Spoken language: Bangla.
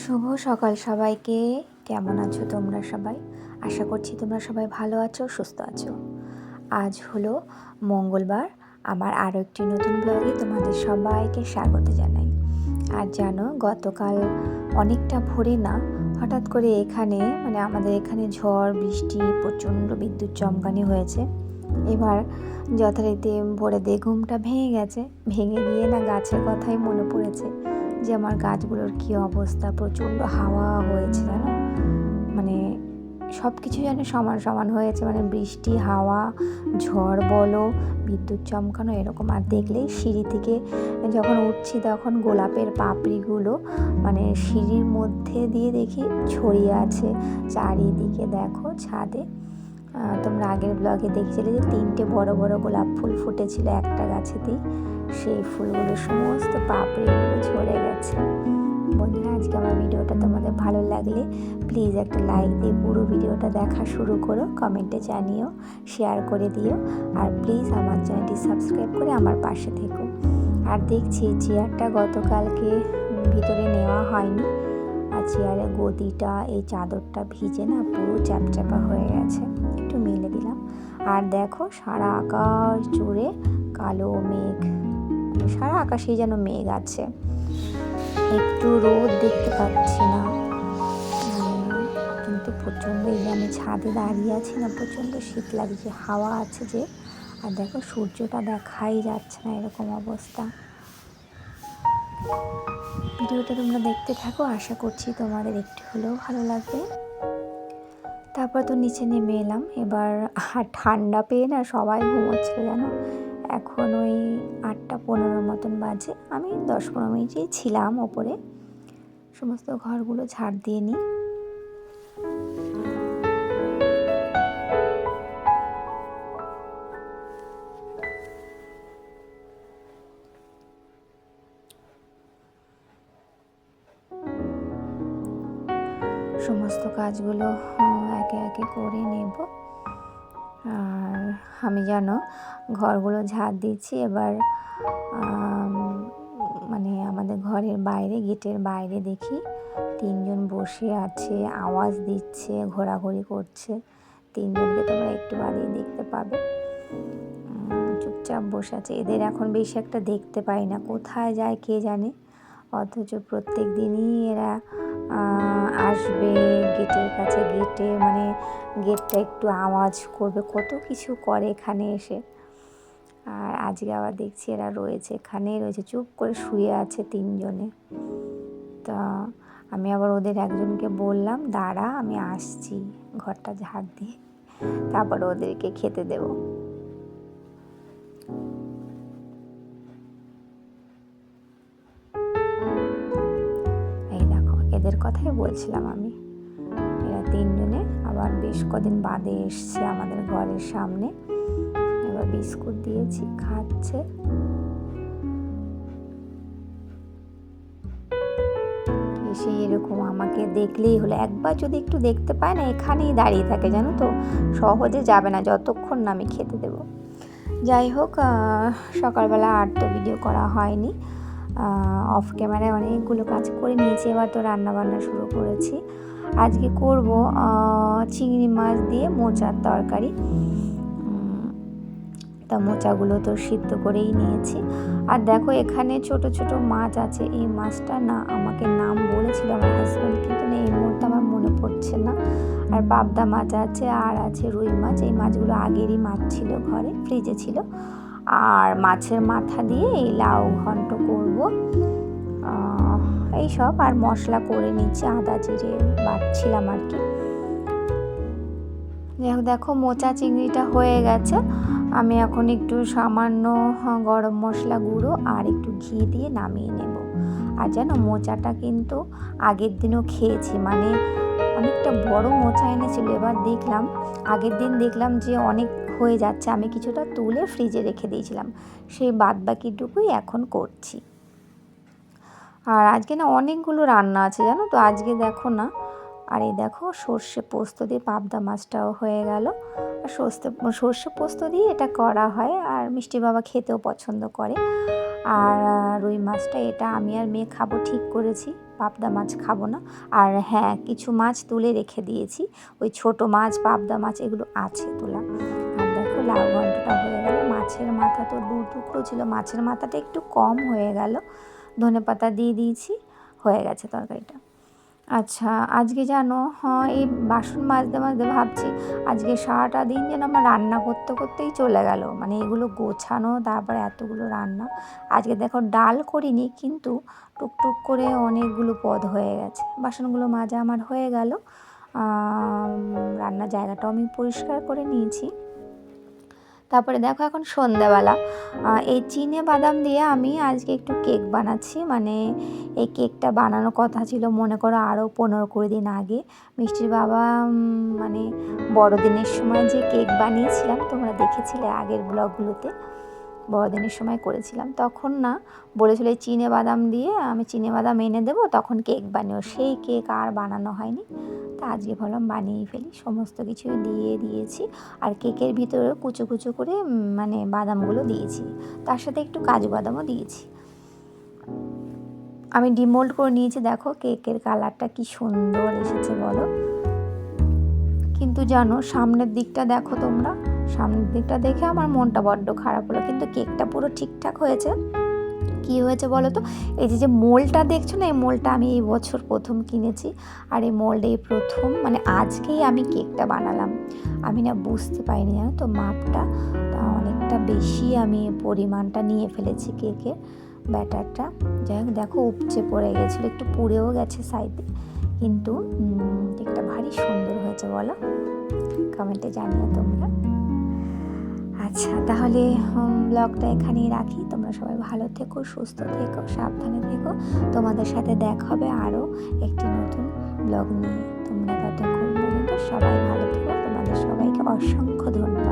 শুভ সকাল সবাইকে। কেমন আছো তোমরা সবাই? আশা করছি তোমরা সবাই ভালো আছো, সুস্থ আছো। আজ হলো মঙ্গলবার। আমার আরও একটি নতুন ব্লগে তোমাদের সবাইকে স্বাগত জানাই। আর জানো, গতকাল অনেকটা ভোরে না, হঠাৎ করে এখানে আমাদের এখানে ঝড় বৃষ্টি, প্রচণ্ড বিদ্যুৎ চমকানি হয়েছে। এবার যথারীতি ভোরে দিয়ে ঘুমটা ভেঙে গেছে। ভেঙে গিয়ে না গাছের কথাই মনে পড়েছে যে আমার গাছগুলোর কী অবস্থা। প্রচণ্ড হাওয়া হয়েছে জানো, সব কিছু যেন সমান সমান হয়েছে, বৃষ্টি, হাওয়া, ঝড় বলো, বিদ্যুৎ চমকানো, এরকম। আর দেখলেই সিঁড়ি থেকে যখন উঠছি তখন গোলাপের পাপড়িগুলো সিঁড়ির মধ্যে দিয়ে দেখি ছড়িয়ে আছে চারিদিকে। দেখো ছাদে তোমরা আগের ব্লগে দেখছিলে যে 3টে বড় বড় গোলাপ ফুল ফুটেছিল একটা গাছেতেই, সেই ফুলগুলো সমস্ত পাপড়িগুলো ঝরে গেছে। বন্ধুরা, আজকে আমার ভিডিওটা তোমাদের ভালো লাগলে প্লিজ একটা লাইক দিয়ে পুরো ভিডিওটা দেখা শুরু করো, কমেন্টে জানিও, শেয়ার করে দিও, আর প্লিজ আমার চ্যানেলটি সাবস্ক্রাইব করে আমার পাশে থেকো। আর দেখছি চেয়ারটা গতকালকে ভিতরে নেওয়া হয়নি, আর চেয়ারের গদিটা, এই চাদরটা ভিজে না পুরো চ্যাপচ্যাপা হয়ে গেছে, একটু মেলে দিলাম। আর দেখো সারা আকাশ জুড়ে কালো মেঘ, সারা আকাশেই যেন মেঘ আছে, একটু রোদ দেখতে পাচ্ছি না। কিন্তু প্রচণ্ড, এই যে আমি ছাদে দাঁড়িয়ে আছি না, প্রচণ্ড শীত লাগছে, হাওয়া আছে যে। আর দেখো সূর্যটা দেখাই যাচ্ছে না, এরকম অবস্থা। ভিডিওটা তোমরা দেখতে থাকো, আশা করছি তোমাদের একটু হলেও ভালো লাগবে। তারপর তো নিচে নেমে এলাম। এবার ঠান্ডা পেয়ে না সবাই ঘুমোচ্ছিল জানো। এখন ওই 8:15 মতন বাজে। আমি 10-15 মিনিটই ছিলাম ওপরে, সমস্ত ঘরগুলো ঝাড় দিয়ে নিই। সমস্ত কাজগুলো একে একে করে নেব। আর আমি জানো ঘরগুলো ঝাড় দিচ্ছি। এবার আমাদের ঘরের বাইরে, গেটের বাইরে দেখি 3জন বসে আছে, আওয়াজ দিচ্ছে, ঘোরাঘুরি করছে। 3জনকে তোমরা একটু বাদেই দেখতে পাবে, চুপচাপ বসে আছে। এদের এখন বেশি একটা দেখতে পাই না, কোথায় যায় কে জানে। অথচ প্রত্যেক দিনই এরা আসবে গেটের কাছে, গেটটা একটু আওয়াজ করবে, কত কিছু করে এখানে এসে। আর আজকে আবার দেখছি এরা রয়েছে, এখানেই রয়েছে, চুপ করে শুয়ে আছে 3জনে। তা আমি আবার ওদের একজনকে বললাম, দাঁড়া আমি আসছি, ঘরটা ঝাড় দিয়ে তারপর ওদেরকে খেতে দেব। এই দেখো, এদের কথাই বলছিলাম আমি। এরা 3জনে আবার বেশ কদিন বাদে এসছে আমাদের ঘরের সামনে। এবার বিস্কুট দিয়েছি, খাচ্ছে। এসে এরকম আমাকে দেখলেই হলো, একবার যদি একটু দেখতে পায় না, এখানেই দাঁড়িয়ে থাকে জানো তো, সহজে যাবে না যতক্ষণ না আমি খেতে দেব। যাই হোক, সকালবেলা আর তো ভিডিও করা হয়নি, অফ ক্যামেরায় অনেকগুলো কাজ করে নিয়েছি। এবার তো রান্নাবান্না শুরু করেছি। আজকে করব চিংড়ি মাছ দিয়ে মোচার তরকারি। তা মোচাগুলো তো সিদ্ধ করেই নিয়েছি। আর দেখো এখানে ছোট ছোট মাছ আছে। এই মাছটা না আমাকে নাম বলেছিল আমার হাজব্যান্ড, কিন্তু এই মুহূর্তে আমার মনে পড়ছে না। আর পাবদা মাছ আছে, আর আছে রুই মাছ। এই মাছগুলো আগেরই মাছ ছিল, ঘরে ফ্রিজে ছিল। আর মাছের মাথা দিয়ে এই লাউ ঘন্ট করব, এইসব। আর মশলা করে নিচ্ছি, আদা জিরে বাটছিলাম আর কি। দেখো মোচা চিংড়িটা হয়ে গেছে। আমি এখন একটু সামান্য গরম মশলা গুঁড়ো আর একটু ঘি দিয়ে নামিয়ে নেব। আর যেন মোচাটা কিন্তু আগের দিনও খেয়েছি, মানে অনেকটা বড় মোচা এনেছিল। এবার দেখলাম, আগের দিন দেখলাম যে অনেক হয়ে যাচ্ছে, আমি কিছুটা তুলে ফ্রিজে রেখে দিয়েছিলাম, সেই বাদবাকিটুকুই এখন করছি। আর আজকে না অনেকগুলো রান্না আছে জানো তো, আজকে দেখো না। আর এই দেখো সর্ষে পোস্ত দিয়ে পাবদা মাছটাও হয়ে গেল। আর সর্ষে পোস্ত দিয়ে এটা করা হয়, আর মিষ্টি বাবা খেতেও পছন্দ করে। আর রুই মাছটা এটা আমি আর মেয়ে খাবো ঠিক করেছি, পাবদা মাছ খাবো না। আর হ্যাঁ, কিছু মাছ তুলে রেখে দিয়েছি, ওই ছোট মাছ পাবদা মাছ এগুলো আছে তোলা। আর দেখো লাউ ঘন্টটা হয়ে গেল। মাছের মাথা তো 2 টুকরো ছিল, মাছের মাথাটা একটু কম হয়ে গেল, ধনেপাতা দিয়ে দিয়েছি, হয়ে গেছে তরকারিটা। আচ্ছা, আজকে জানো এই বাসন মাজতে মাজতে ভাবছি আজকে সারাটা দিন যেন আমার রান্না করতে করতেই চলে গেল, মানে এগুলো গোছানো, তারপরে এতগুলো রান্না। আজকে দেখো ডাল করিনি, কিন্তু টুকটুক করে অনেকগুলো পদ হয়ে গেছে। বাসনগুলো মাজা আমার হয়ে গেল, রান্নার জায়গাটাও আমি পরিষ্কার করে নিয়েছি। তারপরে দেখো এখন সন্ধ্যাবেলা এই চিনে বাদাম দিয়ে আমি আজকে একটু কেক বানাচ্ছি। মানে এই কেকটা বানানোর কথা ছিল মনে করো আরও 15-20 দিন আগে। মিষ্টির বাবা মানে বড়দিনের সময় যে কেক বানিয়েছিলাম, তোমরা দেখেছিলে আগের ব্লগগুলোতে, বড়দিনের সময় করেছিলাম, তখন না বলেছিল এই চিনে বাদাম দিয়ে আমি চিনে বাদাম এনে দেবো, তখন কেক বানিও। সেই কেক আর বানানো হয়নি। তা আজকে ভাবলাম বানিয়ে ফেলি, সমস্ত কিছুই দিয়ে দিয়েছি। আর কেকের ভিতরে কুচো কুচো করে মানে বাদামগুলো দিয়েছি, তার সাথে একটু কাজু বাদামও দিয়েছি। আমি ডিমোল্ড করে নিয়েছি, দেখো কেকের কালারটা কি সুন্দর এসেছে বলো। কিন্তু জানো সামনের দিকটা দেখো তোমরা, সামনের দিকটা দেখে আমার মনটা বড্ড খারাপ হলো। কিন্তু কেকটা পুরো ঠিকঠাক হয়েছে। কি হয়েছে বলো তো, এই যে মোলটা দেখছো না, এই মোলটা আমি এই বছর প্রথম কিনেছি। আর এই মোলটা এই প্রথম, মানে আজকেই আমি কেকটা বানালাম। আমি না বুঝতে পারিনি জানো তো, মাপটা অনেকটা বেশি আমি পরিমাণটা নিয়ে ফেলেছি কেকের ব্যাটারটা। যাই হোক দেখো উপচে পড়ে গেছিলো, একটু পুড়েও গেছে সাইডে, কিন্তু কেকটা ভারী সুন্দর হয়েছে বলো, কমেন্টে জানিও তোমরা। আচ্ছা, তাহলে ব্লগটা এখানেই রাখি। তোমরা সবাই ভালো থেকো, সুস্থ থেকো, সাবধানে থেকো। তোমাদের সাথে দেখা হবে আরও একটি নতুন ব্লগ নিয়ে। তোমরা ততক্ষণ পর্যন্ত সবাই ভালো থেকো। তোমাদের সবাইকে অসংখ্য ধন্যবাদ।